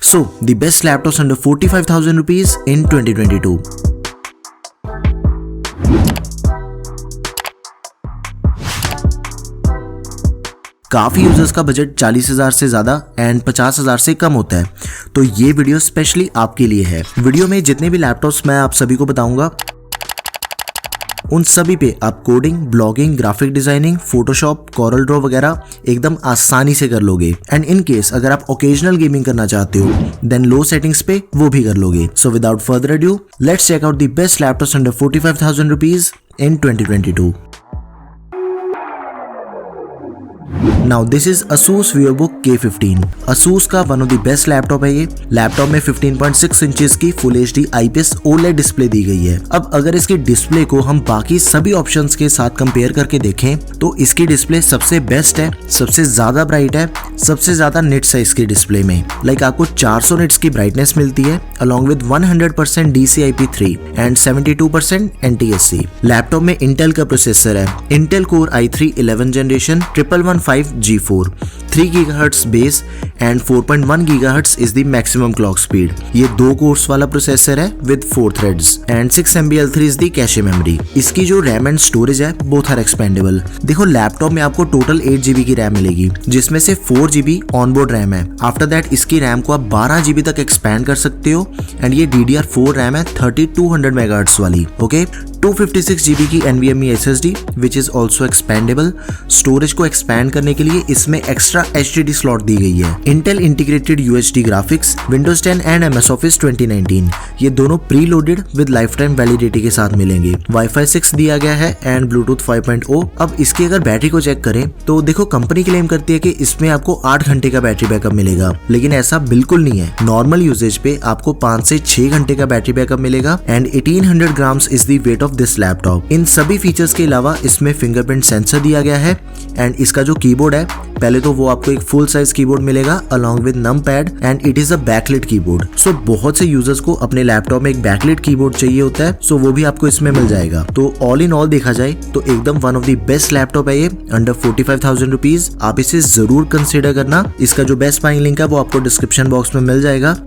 So, the best laptops under 45,000 rupees in 2022. काफ़ी users का budget 40,000 से ज़्यादा एंड 50,000 से कम होता है, तो ये वीडियो स्पेशली आपके लिए है। वीडियो में जितने भी लैपटॉप्स मैं आप सभी को बताऊंगा उन सभी पे आप coding, blogging, graphic designing, Photoshop, Corel Draw वगैरह एकदम आसानी से कर लोगे। एंड इन केस अगर आप ओकेजनल गेमिंग करना चाहते हो देन लो सेटिंग्स पे वो भी कर लोगे। So without further ado let's check out the best laptops under 45,000 rupees in 2022। Now this is Asus VivoBook K15। Asus का one of the best laptop है ये। लैपटॉप में 15.6 इंचेस की full HD IPS OLED display दी गई है। अब अगर इसके डिस्प्ले को हम बाकी सभी ऑप्शंस के साथ कंपेयर करके देखें तो इसकी डिस्प्ले सबसे बेस्ट है, सबसे ज्यादा ब्राइट है, सबसे ज्यादा निट्स है इसकी डिस्प्ले में। लाइक आपको 400 निट्स की ब्राइटनेस मिलती है along with 100% DCI-P3 and 72% NTSC। Laptop में इंटेल का प्रोसेसर है, Intel core i3 11 generation 1115 G4, 3 GHz base and 4.1 GHz is the maximum clock speed. ये 2 कोर्स वाला प्रोसेसर है with 4 threads and 6 MB L3 is the cache memory. इसकी जो RAM and storage है both are expendable. देखो laptop में आपको total 8 GB की रैम मिलेगी जिसमें से 4 GB ऑनबोर्ड रैम है। आफ्टर दैट इसकी रैम को आप 12 GB तक एक्सपैंड कर सकते हो एंड ये DDR4 रैम है 3200 MHz वाली। ओके 256 GB की NVMe SSD which is also expendable. Storage को एक्सपैंड करने के लिए इसमें एक्स्ट्रा HDD स्लॉट दी गई है। Intel integrated UHD graphics, Windows 10 and MS Office 2019 ये दोनों pre loaded with lifetime validity के साथ मिलेंगे। Wi-Fi 6 दिया गया है एंड Bluetooth 5.0। अब इसकी अगर बैटरी को चेक करें तो देखो कंपनी क्लेम करती है कि इसमें आपको 8 घंटे का बैटरी बैकअप मिलेगा, लेकिन ऐसा बिल्कुल नहीं है। नॉर्मल यूजेज पे आपको 5 से 6 घंटे का बैटरी बैकअप मिलेगा and 1800 grams is the weight of this laptop. इन सभी फीचर्स के अलावा इसमें फिंगरप्रिंट सेंसर दिया गया है एंड इसका जो कीबोर्ड है पहले तो वो आपको एक फुल साइज कीबोर्ड मिलेगा along with num pad and it is a backlit keyboard. So बहुत से यूजर्स को अपने लैपटॉप में एक बैकलिट कीबोर्ड चाहिए होता है, सो वो भी आपको इसमें मिल जाएगा। तो ऑल इन ऑल देखा जाए तो एकदम one of the best laptop है ये अंडर 45,000 रुपीज। आप इसे जरूर कंसिडर करना। इसका जो बेस्ट बाइंग लिंक है वो आपको डिस्क्रिप्शन बॉक्स में मिल जाएगा।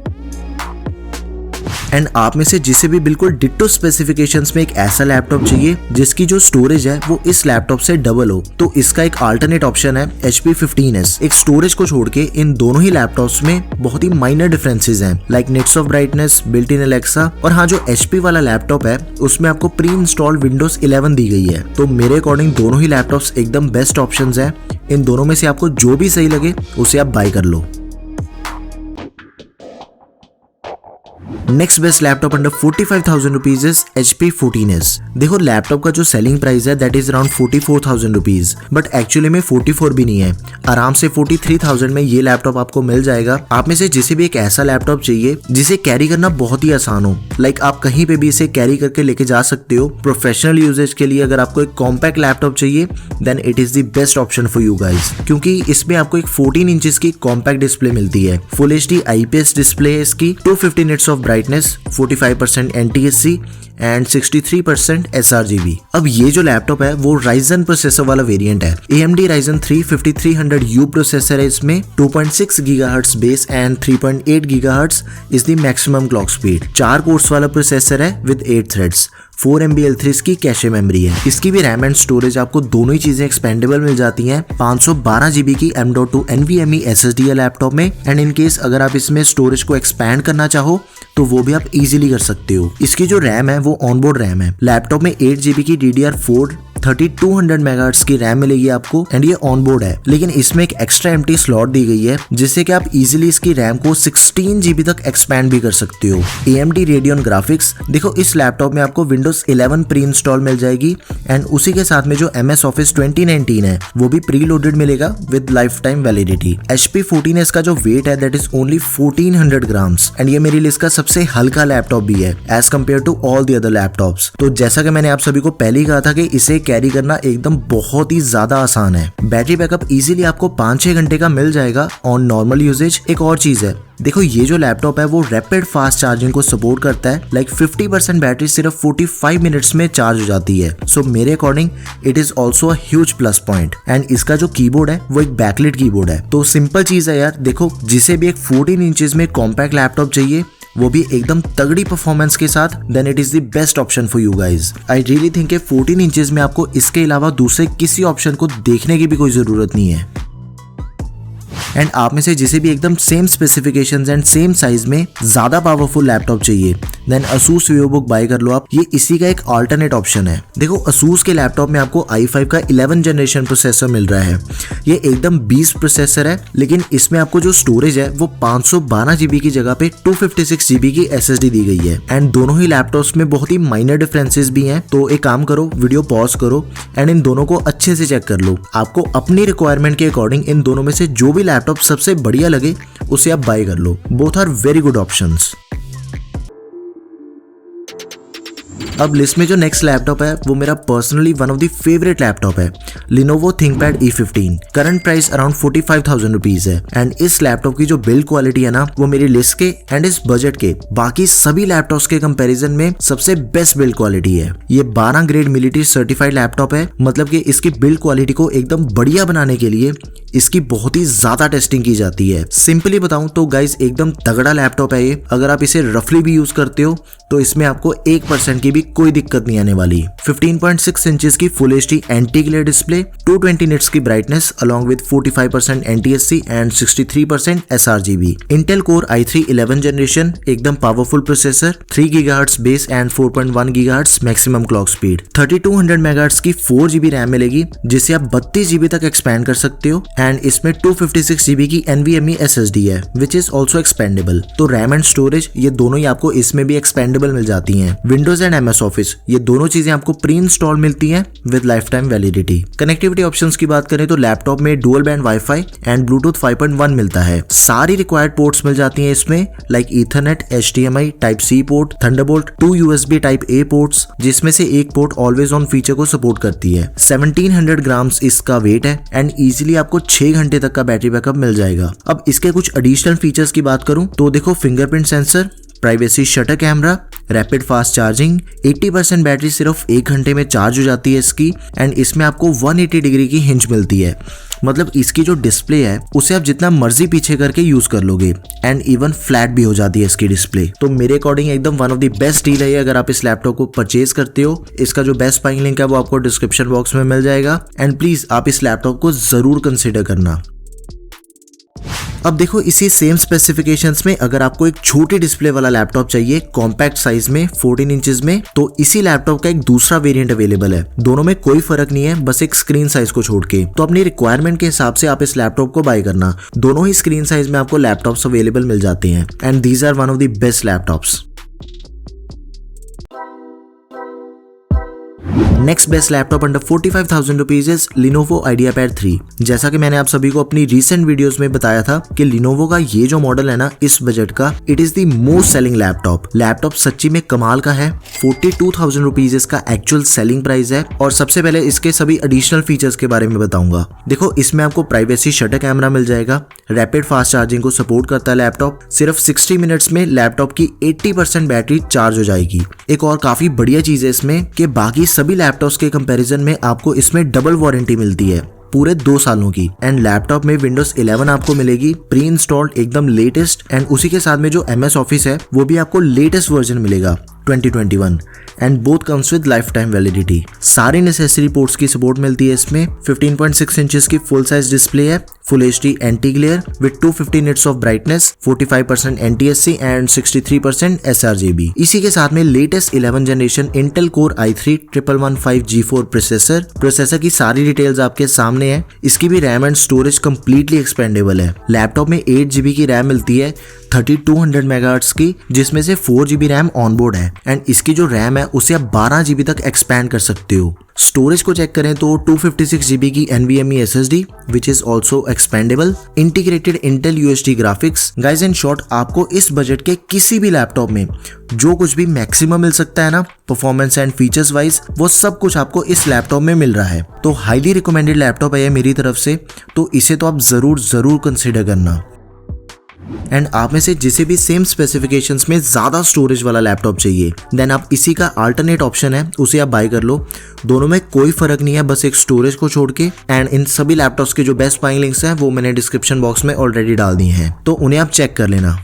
एंड आप में से जिसे भी बिल्कुल डिट्टो स्पेसिफिकेशंस में एक ऐसा लैपटॉप चाहिए जिसकी जो स्टोरेज है वो इस लैपटॉप से डबल हो तो इसका एक अल्टरनेट ऑप्शन है HP 15s। एक स्टोरेज को छोड़ के इन दोनों ही लैपटॉप्स में बहुत ही माइनर डिफरेंसेस हैं like nits of brightness, built in Alexa. और हाँ जो HP वाला लैपटॉप है उसमें आपको प्री इंस्टॉल्ड Windows 11 दी गई है। तो मेरे अकॉर्डिंग दोनों ही लैपटॉप्स एकदम बेस्ट ऑप्शंस हैं। इन दोनों में से आपको जो भी सही लगे उसे आप बाय कर लो। Next best laptop under 45,000 rupees is HP 14s। देखो लैपटॉप का जो सेलिंग प्राइस है that is around 44,000 rupees, but actually में 44 भी नहीं है। आराम से 43,000 में ये लैपटॉप आपको मिल जाएगा। आप में से जिसे भी एक ऐसा लैपटॉप चाहिए जिसे कैरी करना बहुत ही आसान हो, लाइक आप कहीं पे भी इसे कैरी करके लेके जा सकते हो। प्रोफेशनल यूजेज के लिए अगर आपको एक कॉम्पैक्ट लैपटॉप चाहिए then it is the best option for you guys, क्योंकि इसमें आपको एक 14 इंचेस की कॉम्पैक्ट डिस्प्ले मिलती है। फुल HD IPS डिस्प्ले है इसकी, 250 nits of brightness, 45% NTSC and 63% sRGB। अब ये जो लैपटॉप है वो Ryzen प्रोसेसर वाला वेरिएंट है। AMD Ryzen 3 5300U प्रोसेसर है इसमें, 2.6 GHz base and 3.8 GHz is the maximum clock speed. 4 course वाला प्रोसेसर है विद 8 थ्रेड्स, 4 MB L3 इसकी कैशे मेमोरी है। इसकी भी रैम एंड स्टोरेज आपको दोनों ही चीजें एक्सपेंडेबल मिल जाती हैं। 512 GB की M.2 NVMe SSD है लैपटॉप में एंड इन केस अगर आप इसमें स्टोरेज को एक्सपैंड करना चाहो तो वो भी आप इजीली कर सकते हो। इसकी जो रैम है वो ऑनबोर्ड रैम है। लैपटॉप में 8 GB की DDR4 3200 MHz की रैम मिलेगी आपको एंड ये ऑनबोर्ड है, लेकिन इसमें एक एक्स्ट्रा एम्प्टी स्लॉट दी गई है जिससे कि आप इजीली इसकी रैम को 16 GB तक एक्सपैंड भी कर सकते हो। AMD Radeon ग्राफिक्स, देखो इस लैपटॉप में आपको Windows 11 प्री इंस्टॉल मिल जाएगी एंड उसी के साथ में जो MS Office 2019 है वो भी प्री लोडेड मिलेगा with lifetime validity. HP 14s का जो वेट है that is only 1400 grams and ये मेरी लिस्ट का सबसे हल्का लैपटॉप भी है as compare to all the other laptops. तो जैसा कि मैंने आप सभी को पहले ही कहा था कि इसे कैरी करना एकदम बहुत ही ज्यादा आसान है। बैटरी बैकअप इजीली आपको 5-6 घंटे का मिल जाएगा ऑन नॉर्मल यूजेज। एक और चीज है, देखो ये जो लैपटॉप है वो रैपिड फास्ट चार्जिंग को सपोर्ट करता है। लाइक 50% बैटरी सिर्फ 45 मिनट्स में चार्ज हो जाती है। सो मेरे according it is also a huge plus point. And इसका जो कीबोर्ड है वो एक बैकलिट कीबोर्ड है। तो सिंपल चीज है यार, देखो जिसे भी एक 14 इंचेस में कॉम्पैक्ट लैपटॉप चाहिए वो भी एकदम तगड़ी परफॉर्मेंस के साथ, then it is the best option for you guys. I really think 14 inches में आपको इसके अलावा दूसरे किसी ऑप्शन को देखने की भी कोई जरूरत नहीं है। एंड आप में से जिसे भी एकदम same specifications and same size में ज्यादा पावरफुल लैपटॉप चाहिए, देन Asus VivoBook बाय कर लो आप। ये इसी का एक अल्टरनेट ऑप्शन है। देखो Asus के लैपटॉप में आपको i5 का 11 जनरेशन प्रोसेसर मिल रहा है। ये एकदम 20 प्रोसेसर है, लेकिन इसमें आपको जो स्टोरेज है वो 512 GB की जगह पे 256 GB की SSD दी गई है। एंड दोनों ही लैपटॉप्स में बहुत ही माइनर डिफरेंसेस भी हैं। तो एक काम करो, वीडियो पॉज करो एंड इन दोनों को अच्छे से चेक कर लो। आपको अपनी रिक्वायरमेंट के अकॉर्डिंग इन दोनों में से जो भी लैपटॉप सबसे बढ़िया लगे उसे आप बाय कर लो। Both are very good options. अब लिस्ट में जो नेक्स्ट लैपटॉप है वो मेरा personally one of the favourite laptop है, Lenovo ThinkPad E15। Current price around 45,000 rupees है। एंड इस लैपटॉप की जो बिल्ड क्वालिटी है ना वो मेरी लिस्ट के एंड इस बजट के बाकी सभी लैपटॉप्स के कंपैरिजन में सबसे बेस्ट बिल्ड क्वालिटी है। ये 12 ग्रेड मिलिट्री सर्टिफाइड लैपटॉप है, मतलब कि इसकी बिल्ड क्वालिटी को एकदम बढ़िया बनाने के लिए इसकी बहुत ही ज्यादा टेस्टिंग की जाती है। सिंपली बताऊं तो गाइज एकदम तगड़ा लैपटॉप है ये। अगर आप इसे रफली भी यूज करते हो तो इसमें आपको 1% की भी कोई दिक्कत नहीं आने वाली। 15.6 इंचेस की full HD anti glare display, 220 nits की brightness along with 45% NTSC and 63% sRGB। Intel core i3 11 generation, एकदम powerful processor, 3 GHz base and 4.1 GHz maximum clock speed. 3200 MHz की 4GB रैम मिलेगी जिसे आप 32GB तक एक्सपैंड कर सकते हो। एंड इसमें 256GB की NVMe SSD है विच इज ऑल्सो एक्सपेंडेबल। तो रैम एंड स्टोरेज ये दोनों ही आपको इसमें भी एक्सपेंडेबल मिल जाती हैं। विंडोज एंड MS ऑफिस ये दोनों चीजें आपको प्री इंस्टॉल मिलती हैं with lifetime validity. Connectivity options की बात करें तो लैपटॉप में dual band wifi and Bluetooth 5.1 मिलता है। सारी रिक्वायर्ड पोर्ट्स मिल जाती हैं इसमें, like Ethernet, HDMI Type-C port, Thunderbolt, 2 USB Type-A ports, जिसमें से एक पोर्ट ऑलवेज ऑन फीचर को सपोर्ट करती है। 1700 ग्राम्स इसका वेट है एंड इजीली आपको 6 घंटे तक का बैटरी बैकअप मिल जाएगा। अब इसके कुछ एडिशनल फीचर्स की बात करूं तो देखो fingerprint sensor, privacy shutter camera, rapid fast charging, 80% battery सिर्फ 1 घंटे में चार्ज हो जाती है इसकी। एंड इसमें आपको 180 डिग्री की हिंज मिलती है, मतलब इसकी जो डिस्प्ले है उसे आप जितना मर्जी पीछे करके यूज कर लोगे एंड इवन फ्लैट भी हो जाती है इसकी डिस्प्ले। तो मेरे अकॉर्डिंग एकदम one of the best deal है अगर आप इस लैपटॉप को परचेज करते हो। इसका जो बेस्ट बाइंग लिंक है वो आपको डिस्क्रिप्शन बॉक्स में मिल जाएगा एंड प्लीज आप इस लैपटॉप को जरूर कंसिडर करना। अब देखो इसी सेम स्पेसिफिकेशंस में अगर आपको एक छोटी डिस्प्ले वाला लैपटॉप चाहिए कॉम्पैक्ट साइज में 14 इंचेस में, तो इसी लैपटॉप का एक दूसरा वेरिएंट अवेलेबल है। दोनों में कोई फर्क नहीं है, बस एक स्क्रीन साइज को छोड़ के। तो अपनी रिक्वायरमेंट के हिसाब से आप इस लैपटॉप को बाय करना। दोनों ही स्क्रीन साइज में आपको लैपटॉप्स अवेलेबल मिल जाते हैं and these are one of the best laptops. Next best laptop under 45,000 rupees is Lenovo IdeaPad 3। जैसा कि मैंने आप सभी को अपनी रीसेंट वीडियोस में बताया था कि Lenovo का ये जो मॉडल है ना इस बजट का, it is the most selling laptop सच्ची में कमाल का है। 42,000 रुपीज इसका एक्चुअल सेलिंग प्राइस है। और सबसे पहले इसके सभी एडिशनल फीचर्स के बारे में बताऊंगा। देखो इसमें आपको प्राइवेसी शटर कैमरा मिल जाएगा, रैपिड फास्ट चार्जिंग को सपोर्ट करता है लैपटॉप, सिर्फ 60 मिनट्स में लैपटॉप की 80% बैटरी चार्ज हो जाएगी। एक और काफी बढ़िया चीज है इसमें कि बाकी सभी लैपटॉप्स के कंपैरिजन में आपको इसमें डबल वारंटी मिलती है पूरे 2 सालों की। एंड लैपटॉप में विंडोज 11 आपको मिलेगी प्री इंस्टॉल्ड एकदम लेटेस्ट। एंड उसी के साथ में जो MS ऑफिस है वो भी आपको लेटेस्ट वर्जन मिलेगा 2021 and both comes with lifetime validity. सारी नेसेसरी पोर्ट्स की सपोर्ट मिलती है इसमें। 15.6 इंचेस की फुल साइज डिस्प्ले है, full HD anti glare with 250 nits of brightness, 45% NTSC and 63% sRGB। इसी के साथ में latest 11 generation Intel core i3 1115 G4 processor की सारी डिटेल्स आपके सामने है। इसकी भी RAM and storage completely expandable है। लैपटॉप में 8GB की रैम मिलती है 3200 MHz की, जिसमें से 4GB रैम ऑनबोर्ड है है एंड इसकी जो रैम है उसे आप 12 GB तक एक्सपैंड कर सकते हो। स्टोरेज को चेक करें तो 256 GB की NVMe SSD which is also expendable, integrated Intel UHD graphics. Guys in short आपको इस बजट के किसी भी लैपटॉप में जो कुछ भी मैक्सिमम मिल सकता है ना परफॉर्मेंस एंड फीचर्स वाइज, वो सब कुछ आपको इस लैपटॉप में मिल रहा है। तो हाईली रिकमेंडेड लैपटॉप है मेरी तरफ से, तो इसे तो आप जरूर कंसिडर करना। एंड आप में से जिसे भी सेम स्पेसिफिकेशंस में ज्यादा स्टोरेज वाला लैपटॉप चाहिए देन आप इसी का अल्टरनेट ऑप्शन है उसे आप बाय कर लो। दोनों में कोई फर्क नहीं है, बस एक स्टोरेज को छोड़ के। एंड इन सभी लैपटॉप्स के जो बेस्ट बाइंग लिंक्स हैं वो मैंने डिस्क्रिप्शन बॉक्स में ऑलरेडी डाल दिए हैं, तो उन्हें आप चेक कर लेना।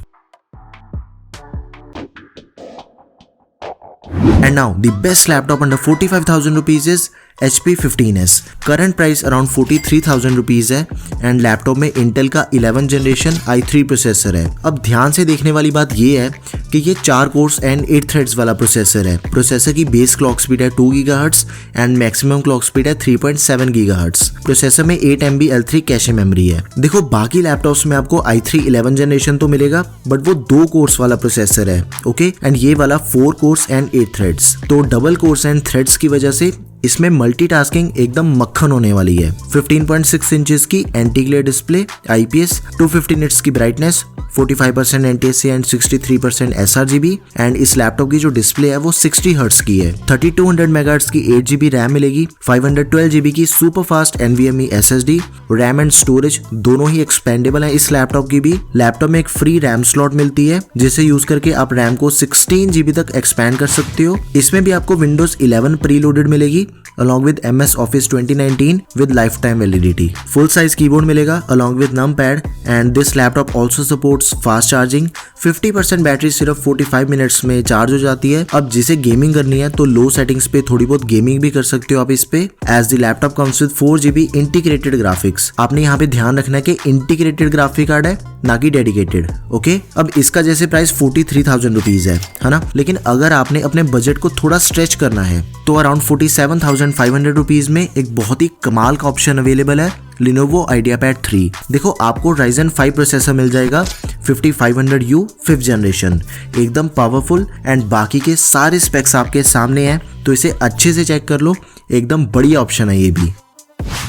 And now the best laptop under 45,000 rupees is HP 15s। Current price around 43,000 rupees है एंड लैपटॉप में इंटेल का 11 जनरेशन i3 प्रोसेसर है। अब ध्यान से देखने वाली बात ये है कि ये 4 कोर्स एंड 8 थ्रेड्स वाला प्रोसेसर है। प्रोसेसर की बेस क्लॉक स्पीड है 2 GHz and maximum clock speed है 3.7 GHz। प्रोसेसर में 8 MB L3 कैशे मेमोरी है। देखो बाकी लैपटॉप्स में आपको i3 11 जनरेशन तो मिलेगा बट वो 2 कोर्स वाला प्रोसेसर है, ओके, एंड ये वाला 4 कोर्स एंड 8 थ्रेड्स। तो डबल कोर्स एंड थ्रेड्स की वजह से इसमें मल्टीटास्किंग एकदम मक्खन होने वाली है। 15.6 इंचेस की anti glare display, IPS, 250 nits की brightness, 45% NTSC and 63% sRGB and इस लैपटॉप की जो डिस्प्ले है वो 60 हर्ट्ज की है। 3200 मेगाहर्ट्ज की 8GB रैम मिलेगी, 512 GB की super fast NVMe SSD। RAM and storage दोनों ही एक्सपेंडेबल है इस लैपटॉप की भी। लैपटॉप में एक फ्री रैम स्लॉट मिलती है जिसे यूज करके आप रैम को 16 GB तक एक्सपैंड कर सकते हो। इसमें भी आपको Windows 11 प्रीलोडेड मिलेगी along with MS Office 2019 with lifetime validity। Full size keyboard मिलेगा along with numpad and this laptop also supports fast charging। 50% battery सिर्फ 45 मिनट्स में चार्ज हो जाती है। अब जिसे गेमिंग करनी है तो लो सेटिंग्स पे थोड़ी बहुत गेमिंग भी कर सकते हो आप इस पे। As the laptop comes with 4 GB integrated graphics. आपने यहाँ पे ध्यान रखना है कि इंटीग्रेटेड ग्राफिक कार्ड है ना कि डेडिकेटेड, ओके। अब इसका जैसे प्राइस 43,000 रुपीज है ना, लेकिन अगर आपने अपने बजट को थोड़ा स्ट्रेच करना है तो अराउंड 47,500 रुपीज में एक बहुत ही कमाल का ऑप्शन अवेलेबल है, Lenovo IdeaPad 3। देखो आपको Ryzen 5 प्रोसेसर मिल जाएगा 5500U 5th जनरेशन, एकदम पावरफुल एंड बाकी के सारे स्पेक्स आपके सामने हैं, तो इसे अच्छे से चेक कर लो, एकदम बढ़िया ऑप्शन है ये भी।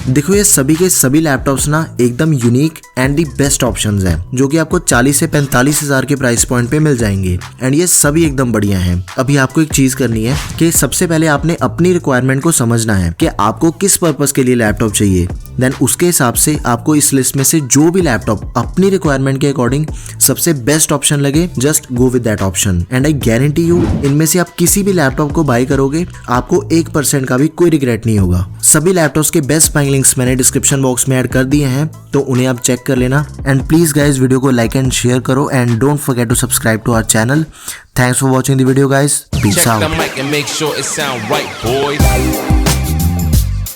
देखो ये सभी के सभी लैपटॉप्स ना एकदम unique and the best options हैं जो कि आपको 40 से 45 हजार के प्राइस पॉइंट पे मिल जाएंगे एंड ये सभी एकदम बढ़िया हैं। अभी आपको एक चीज करनी है कि सबसे पहले आपने अपनी रिक्वायरमेंट को समझना है कि आपको किस पर्पस के लिए लैपटॉप चाहिए, देन उसके हिसाब से आपको इस लिस्ट में से जो भी लैपटॉप अपनी रिक्वायरमेंट के अकॉर्डिंग सबसे बेस्ट ऑप्शन लगे just go with that option and I guarantee you इनमें से आप किसी भी लैपटॉप को बाय करोगे आपको 1% का भी कोई रिग्रेट नहीं होगा। सभी लैपटॉप्स के बेस्ट बाइंग लिंक्स मैंने डिस्क्रिप्शन बॉक्स में ऐड कर दिए हैं, तो उन्हें आप चेक कर लेना एंड प्लीज गाइज वीडियो को लाइक एंड शेयर करो and don't forget to subscribe to our channel. Thanks for watching the video guys, peace out.